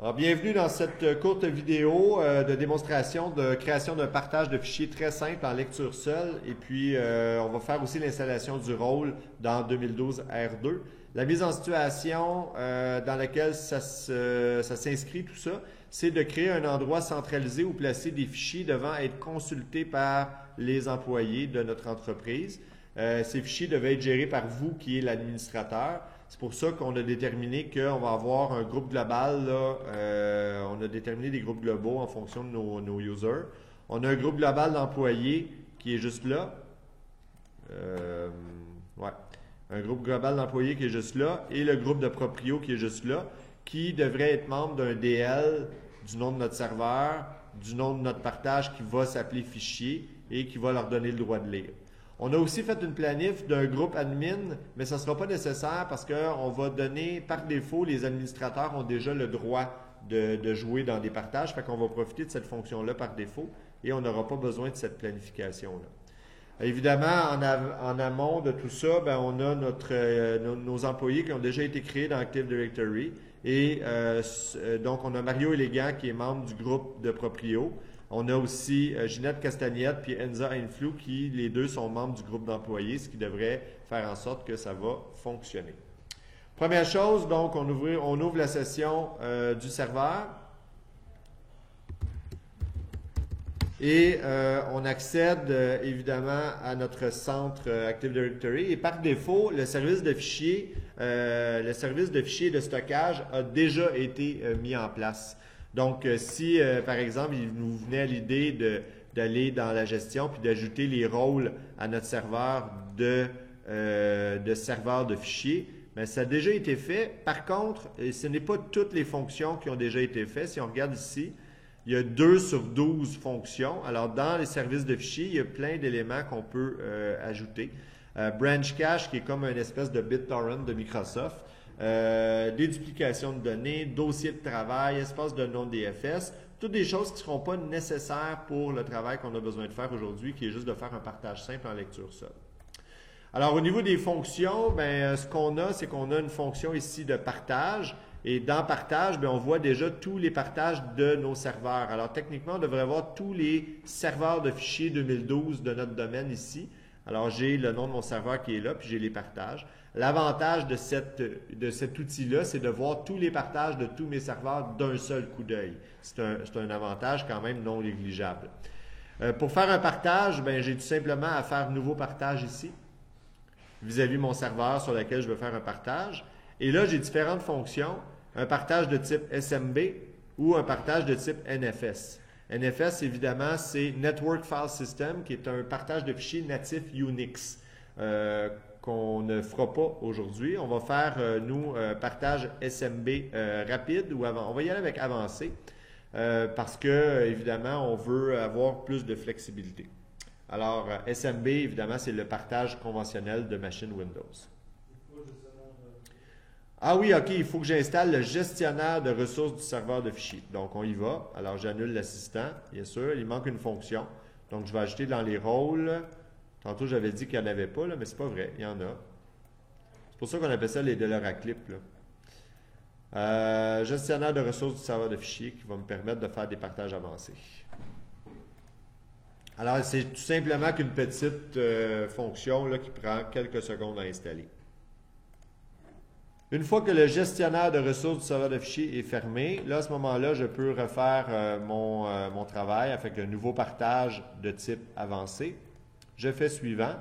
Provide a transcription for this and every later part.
Alors, bienvenue dans cette courte vidéo de démonstration de création d'un partage de fichiers très simple en lecture seule. Et puis, on va faire aussi l'installation du rôle dans 2012 R2. La mise en situation dans laquelle ça s'inscrit, tout ça, c'est de créer un endroit centralisé où placer des fichiers devant être consultés par les employés de notre entreprise. Ces fichiers devaient être gérés par vous qui est l'administrateur. C'est pour ça qu'on a déterminé qu'on va avoir un groupe global. Là, on a déterminé des groupes globaux en fonction de nos users. On a un groupe global d'employés qui est juste là. Ouais. Un groupe global d'employés qui est juste là. Et le groupe de proprio qui est juste là, qui devrait être membre d'un DL, du nom de notre serveur, du nom de notre partage qui va s'appeler fichier et qui va leur donner le droit de lire. On a aussi fait une planif d'un groupe admin, mais ça ne sera pas nécessaire parce qu'on va donner, par défaut, les administrateurs ont déjà le droit de jouer dans des partages, fait qu'on va profiter de cette fonction-là par défaut et on n'aura pas besoin de cette planification-là. Évidemment, en amont de tout ça, ben, on a nos employés qui ont déjà été créés dans Active Directory et donc on a Mario Elegant qui est membre du groupe de proprio. On a aussi Ginette Castagnette puis Enza Inflou qui, les deux, sont membres du groupe d'employés, ce qui devrait faire en sorte que ça va fonctionner. Première chose, donc, on ouvre la session du serveur et on accède évidemment à notre centre Active Directory et par défaut, le service de fichiers de stockage a déjà été mis en place. Donc, si, par exemple, il nous venait à l'idée d'aller dans la gestion puis d'ajouter les rôles à notre serveur de serveur de fichiers, bien, ça a déjà été fait. Par contre, ce n'est pas toutes les fonctions qui ont déjà été faites. Si on regarde ici, il y a 2 sur 12 fonctions. Alors, dans les services de fichiers, il y a plein d'éléments qu'on peut ajouter. Branch Cache, qui est comme une espèce de BitTorrent de Microsoft. Déduplication de données, dossier de travail, espace de nom DFS, toutes des choses qui ne seront pas nécessaires pour le travail qu'on a besoin de faire aujourd'hui, qui est juste de faire un partage simple en lecture seule. Alors, au niveau des fonctions, ben, ce qu'on a, c'est qu'on a une fonction ici de partage. Et dans partage, ben, on voit déjà tous les partages de nos serveurs. Alors, techniquement, on devrait avoir tous les serveurs de fichiers 2012 de notre domaine ici. Alors, j'ai le nom de mon serveur qui est là, puis j'ai les partages. L'avantage de cet outil-là, c'est de voir tous les partages de tous mes serveurs d'un seul coup d'œil. C'est un avantage quand même non négligeable. Pour faire un partage, ben, j'ai tout simplement à faire nouveau partage ici, vis-à-vis mon serveur sur lequel je veux faire un partage. Et là, j'ai différentes fonctions. Un partage de type SMB ou un partage de type NFS. NFS, évidemment, c'est Network File System, qui est un partage de fichiers natif Unix qu'on ne fera pas aujourd'hui. On va faire, partage SMB rapide ou on va y aller avec avancé parce que, évidemment, on veut avoir plus de flexibilité. Alors, SMB, évidemment, c'est le partage conventionnel de machine Windows. Ah oui, OK, il faut que j'installe le gestionnaire de ressources du serveur de fichiers. Donc, on y va. Alors, j'annule l'assistant, bien sûr. Il manque une fonction. Donc, je vais ajouter dans les rôles. Tantôt, j'avais dit qu'il n'y en avait pas, là, mais c'est pas vrai. Il y en a. C'est pour ça qu'on appelle ça les $clip. Gestionnaire de ressources du serveur de fichiers qui va me permettre de faire des partages avancés. Alors, c'est tout simplement qu'une petite fonction là, qui prend quelques secondes à installer. Une fois que le gestionnaire de ressources du serveur de fichiers est fermé, là, à ce moment-là, je peux refaire mon travail avec un nouveau partage de type avancé. Je fais suivant.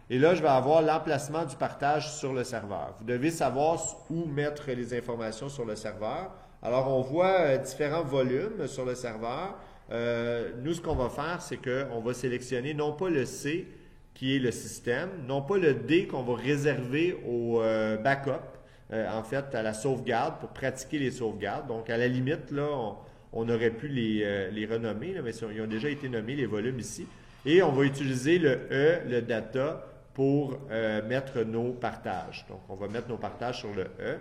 Et là, je vais avoir l'emplacement du partage sur le serveur. Vous devez savoir où mettre les informations sur le serveur. Alors, on voit différents volumes sur le serveur. Nous, ce qu'on va faire, c'est qu'on va sélectionner non pas le C, qui est le système, non pas le D qu'on va réserver au backup, en fait, à la sauvegarde, pour pratiquer les sauvegardes. Donc, à la limite, là, on aurait pu les renommer, là, mais ils ont déjà été nommés, les volumes ici. Et on va utiliser le E, le data, pour mettre nos partages. Donc, on va mettre nos partages sur le E.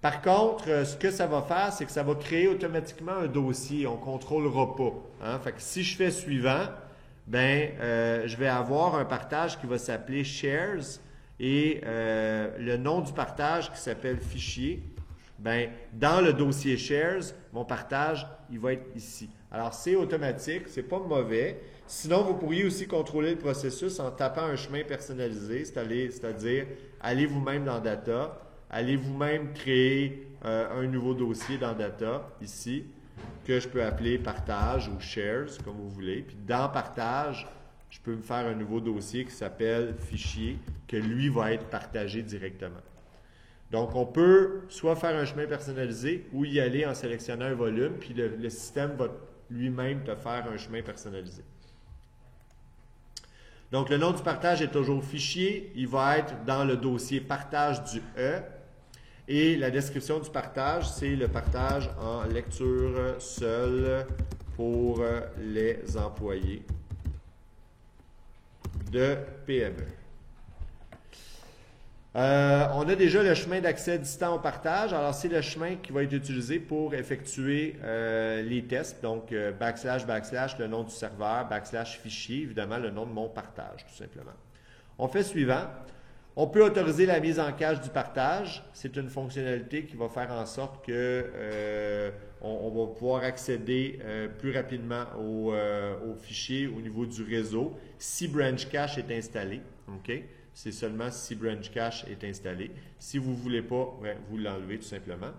Par contre, ce que ça va faire, c'est que ça va créer automatiquement un dossier. On ne contrôlera pas. Hein? Fait que si je fais suivant, ben, je vais avoir un partage qui va s'appeler « Shares » et le nom du partage qui s'appelle « Fichier ». ben, dans le dossier Shares, mon partage, il va être ici. Alors, c'est automatique, c'est pas mauvais. Sinon, vous pourriez aussi contrôler le processus en tapant un chemin personnalisé, c'est-à-dire, allez vous-même dans Data, allez vous-même créer un nouveau dossier dans Data, ici, que je peux appeler Partage ou Shares, comme vous voulez. Puis dans Partage, je peux me faire un nouveau dossier qui s'appelle Fichier, que lui va être partagé directement. Donc, on peut soit faire un chemin personnalisé ou y aller en sélectionnant un volume, puis le système va lui-même te faire un chemin personnalisé. Donc, le nom du partage est toujours fichier. Il va être dans le dossier partage du E. Et la description du partage, c'est le partage en lecture seule pour les employés de PME. On a déjà le chemin d'accès distant au partage. Alors, c'est le chemin qui va être utilisé pour effectuer les tests. Donc, // le nom du serveur, / fichier, évidemment, le nom de mon partage, tout simplement. On fait suivant. On peut autoriser la mise en cache du partage. C'est une fonctionnalité qui va faire en sorte que on va pouvoir accéder plus rapidement au fichier au niveau du réseau si Branch Cache est installé. Okay? C'est seulement si Branch Cache est installé. Si vous ne voulez pas, vous l'enlevez tout simplement.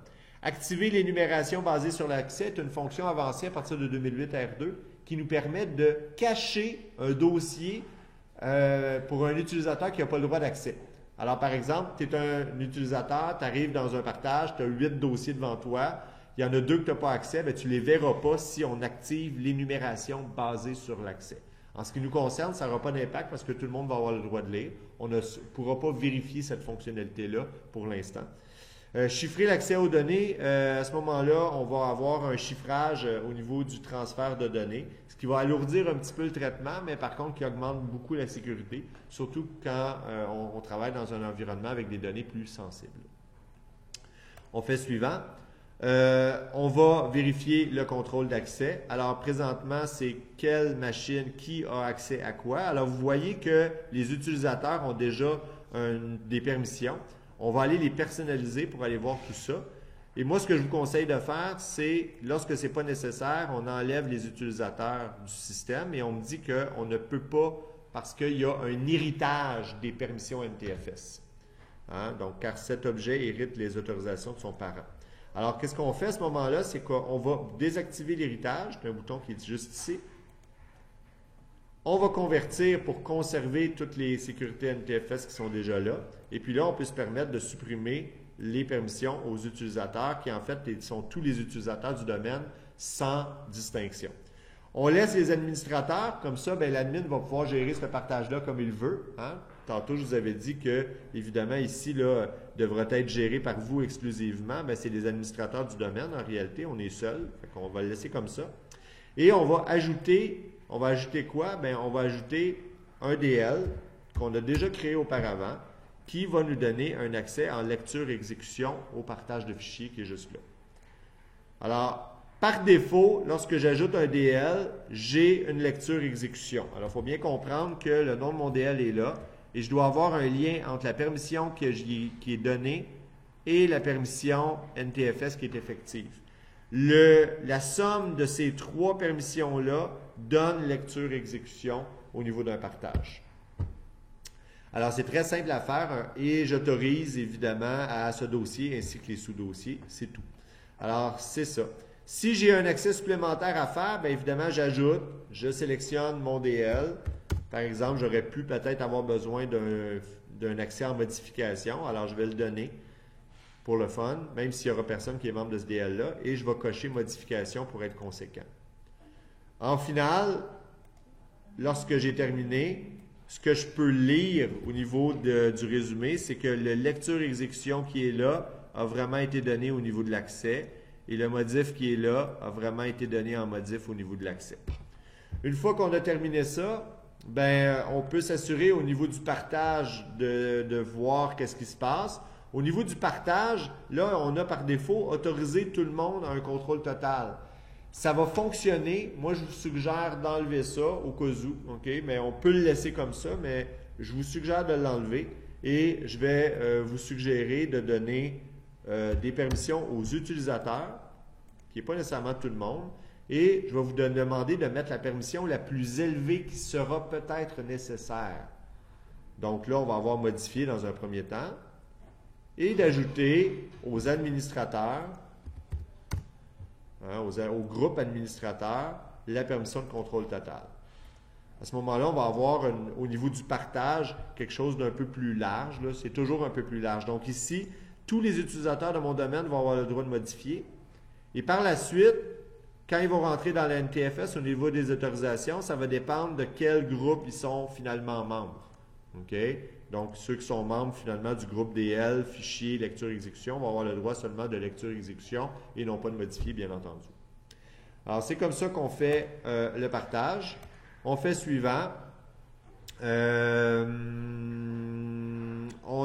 Activer l'énumération basée sur l'accès est une fonction avancée à partir de 2008 R2 qui nous permet de cacher un dossier pour un utilisateur qui n'a pas le droit d'accès. Alors, par exemple, tu es un utilisateur, tu arrives dans un partage, tu as 8 dossiers devant toi, il y en a 2 que tu n'as pas accès, bien, tu ne les verras pas si on active l'énumération basée sur l'accès. En ce qui nous concerne, ça n'aura pas d'impact parce que tout le monde va avoir le droit de lire. On ne pourra pas vérifier cette fonctionnalité-là pour l'instant. Chiffrer l'accès aux données, à ce moment-là, on va avoir un chiffrage au niveau du transfert de données, ce qui va alourdir un petit peu le traitement, mais par contre qui augmente beaucoup la sécurité, surtout quand on travaille dans un environnement avec des données plus sensibles. On fait suivant. On va vérifier le contrôle d'accès. Alors, présentement, c'est quelle machine, qui a accès à quoi. Alors, vous voyez que les utilisateurs ont déjà des permissions. On va aller les personnaliser pour aller voir tout ça. Et moi, ce que je vous conseille de faire, c'est, lorsque ce n'est pas nécessaire, on enlève les utilisateurs du système et on me dit qu'on ne peut pas parce qu'il y a un héritage des permissions NTFS. Hein? Donc, car cet objet hérite les autorisations de son parent. Alors, qu'est-ce qu'on fait à ce moment-là? C'est qu'on va désactiver l'héritage. C'est un bouton qui est juste ici. On va convertir pour conserver toutes les sécurités NTFS qui sont déjà là. Et puis là, on peut se permettre de supprimer les permissions aux utilisateurs qui, en fait, sont tous les utilisateurs du domaine sans distinction. On laisse les administrateurs, comme ça, l'admin va pouvoir gérer ce partage-là comme il veut. Hein? Tantôt, je vous avais dit que, évidemment, ici, là, devrait être géré par vous exclusivement. C'est les administrateurs du domaine. En réalité, on est seul. On va le laisser comme ça. Et on va ajouter quoi? On va ajouter un DL qu'on a déjà créé auparavant qui va nous donner un accès en lecture-exécution au partage de fichiers qui est juste là. Alors, par défaut, lorsque j'ajoute un DL, j'ai une lecture-exécution. Alors, il faut bien comprendre que le nom de mon DL est là et je dois avoir un lien entre la permission qui est donnée et la permission NTFS qui est effective. La somme de ces 3 permissions-là donne lecture-exécution au niveau d'un partage. Alors, c'est très simple à faire et j'autorise évidemment à ce dossier ainsi que les sous-dossiers. C'est tout. Alors, c'est ça. Si j'ai un accès supplémentaire à faire, évidemment, j'ajoute, je sélectionne mon DL. Par exemple, j'aurais pu peut-être avoir besoin d'un accès en modification. Alors, je vais le donner pour le fun, même s'il n'y aura personne qui est membre de ce DL-là, et je vais cocher modification pour être conséquent. En final, lorsque j'ai terminé, ce que je peux lire au niveau du résumé, c'est que le lecture-exécution qui est là a vraiment été donné au niveau de l'accès et le modif qui est là a vraiment été donné en modif au niveau de l'accès. Une fois qu'on a terminé ça, on peut s'assurer au niveau du partage de voir qu'est-ce qui se passe. Au niveau du partage, là, on a par défaut autorisé tout le monde à un contrôle total. Ça va fonctionner. Moi, je vous suggère d'enlever ça au cas où, OK? Mais on peut le laisser comme ça, mais je vous suggère de l'enlever et je vais vous suggérer de donner des permissions aux utilisateurs, qui n'est pas nécessairement tout le monde, et je vais vous demander de mettre la permission la plus élevée qui sera peut-être nécessaire. Donc là, on va avoir modifié dans un premier temps, et d'ajouter aux administrateurs, au groupe administrateur, la permission de contrôle total. À ce moment-là, on va avoir au niveau du partage quelque chose d'un peu plus large. C'est toujours un peu plus large. Donc ici, tous les utilisateurs de mon domaine vont avoir le droit de modifier. Et par la suite, quand ils vont rentrer dans la NTFS au niveau des autorisations, ça va dépendre de quel groupe ils sont finalement membres. OK? Donc, ceux qui sont membres finalement du groupe DL, fichier, lecture, exécution, vont avoir le droit seulement de lecture, exécution et non pas de modifier, bien entendu. Alors, c'est comme ça qu'on fait le partage. On fait suivant. On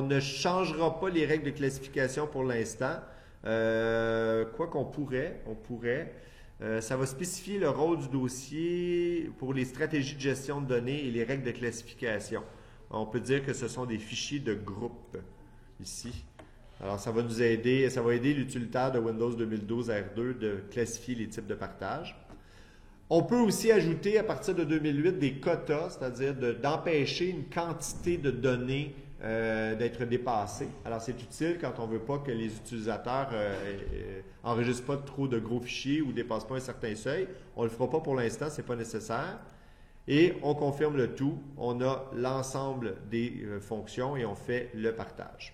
ne changera pas les règles de classification pour l'instant. Quoi qu'on pourrait, ça va spécifier le rôle du dossier pour les stratégies de gestion de données et les règles de classification. On peut dire que ce sont des fichiers de groupe ici. Alors, ça va nous aider, ça va aider l'utilitaire de Windows 2012 R2 de classifier les types de partage. On peut aussi ajouter à partir de 2008 des quotas, c'est-à-dire d'empêcher une quantité de données d'être dépassée. Alors, c'est utile quand on ne veut pas que les utilisateurs enregistrent pas trop de gros fichiers ou ne dépassent pas un certain seuil. On ne le fera pas pour l'instant, ce n'est pas nécessaire. Et on confirme le tout. On a l'ensemble des fonctions et on fait le partage.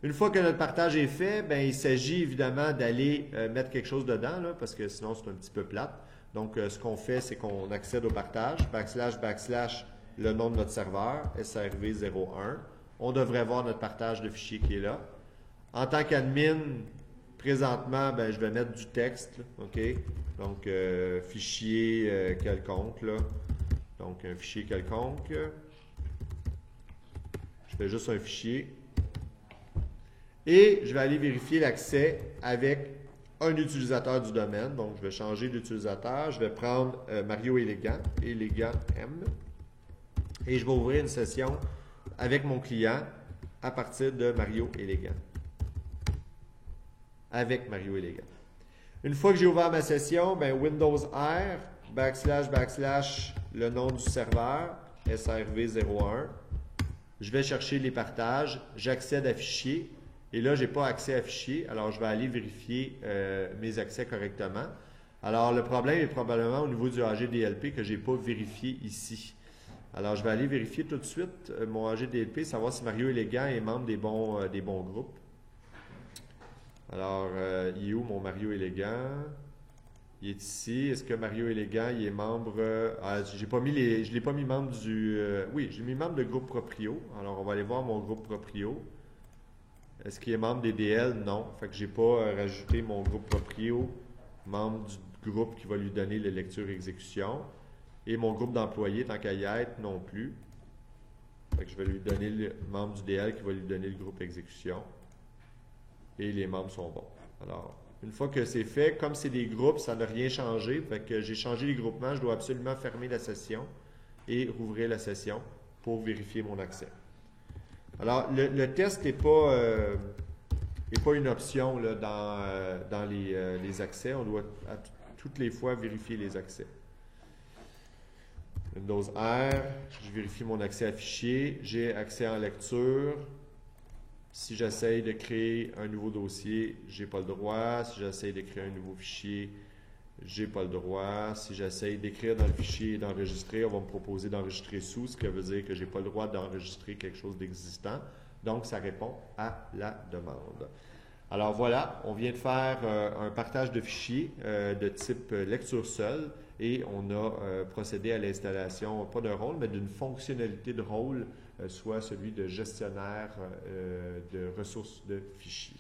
Une fois que notre partage est fait, bien, il s'agit évidemment d'aller mettre quelque chose dedans, là, parce que sinon c'est un petit peu plate. Donc, ce qu'on fait, c'est qu'on accède au partage, // le nom de notre serveur, SRV01. On devrait voir notre partage de fichiers qui est là. En tant qu'admin, présentement, ben, je vais mettre du texte, là, OK? Donc, fichier quelconque, là. Donc, un fichier quelconque. Je fais juste un fichier. Et je vais aller vérifier l'accès avec un utilisateur du domaine. Donc, je vais changer d'utilisateur. Je vais prendre Mario Elegant, Elegant M. Et je vais ouvrir une session avec mon client à partir de Mario Elegant. Avec Mario Elegant. Une fois que j'ai ouvert ma session, ben Windows R, // le nom du serveur, SRV01. Je vais chercher les partages. J'accède à fichier. Et là, je n'ai pas accès à fichier, alors je vais aller vérifier mes accès correctement. Alors, le problème est probablement au niveau du AGDLP que je n'ai pas vérifié ici. Alors, je vais aller vérifier tout de suite mon AGDLP, savoir si Mario Elegant est membre des bons groupes. Alors, il est où mon Mario Elegant? Il est ici. Est-ce que Mario Elegant, il est membre... je ne l'ai pas mis membre du... oui, j'ai mis membre de groupe Proprio. Alors, on va aller voir mon groupe Proprio. Est-ce qu'il est membre des DL? Non. Fait que je n'ai pas rajouté mon groupe Proprio, membre du groupe qui va lui donner les lectures et exécutions. Et mon groupe d'employés, tant qu'à y être, non plus. Fait que je vais lui donner le membre du DL qui va lui donner le groupe exécution. Et les membres sont bons. Alors, une fois que c'est fait, comme c'est des groupes, ça n'a rien changé. Fait que j'ai changé les groupements. Je dois absolument fermer la session et rouvrir la session pour vérifier mon accès. Alors, le test n'est pas une option là, dans les accès. On doit toutes les fois vérifier les accès. Windows R, je vérifie mon accès à fichier. J'ai accès en lecture. Si j'essaye de créer un nouveau dossier, je n'ai pas le droit. Si j'essaye de créer un nouveau fichier, je n'ai pas le droit. Si j'essaye d'écrire dans le fichier et d'enregistrer, on va me proposer d'enregistrer sous, ce qui veut dire que je n'ai pas le droit d'enregistrer quelque chose d'existant. Donc, ça répond à la demande. Alors voilà, on vient de faire un partage de fichiers de type lecture seule et on a procédé à l'installation, pas d'un rôle, mais d'une fonctionnalité de rôle, soit celui de gestionnaire de ressources de fichiers.